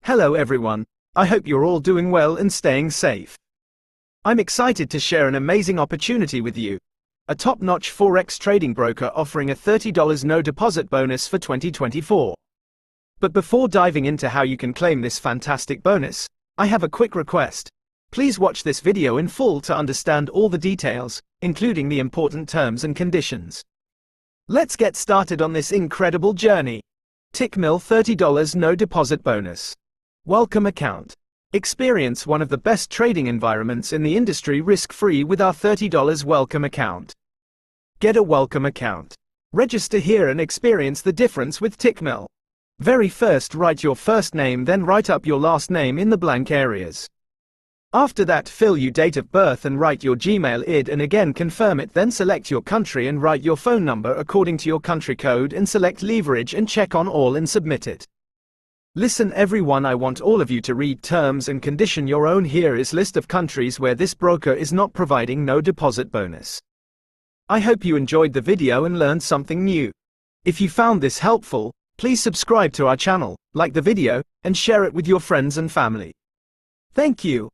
Hello everyone, I hope you're all doing well and staying safe. I'm excited to share an amazing opportunity with you. A top-notch Forex trading broker offering a $30 no deposit bonus for 2024. But before diving into how you can claim this fantastic bonus, I have a quick request. Please watch this video in full to understand all the details, including the important terms and conditions. Let's get started on this incredible journey. Tickmill $30 no deposit bonus. Welcome account. Experience one of the best trading environments in the industry risk-free with our $30 welcome account. Get a welcome account. Register here and experience the difference with Tickmill. Very first, write your first name, then write up your last name in the blank areas. After that, fill your date of birth and write your Gmail ID and again confirm it, then select your country and write your phone number according to your country code and select leverage and check on all and submit it. Listen everyone, I want all of you to read terms and condition your own. Here is list of countries where this broker is not providing no deposit bonus. I hope you enjoyed the video and learned something new. If you found this helpful, please subscribe to our channel, like the video, and share it with your friends and family. Thank you.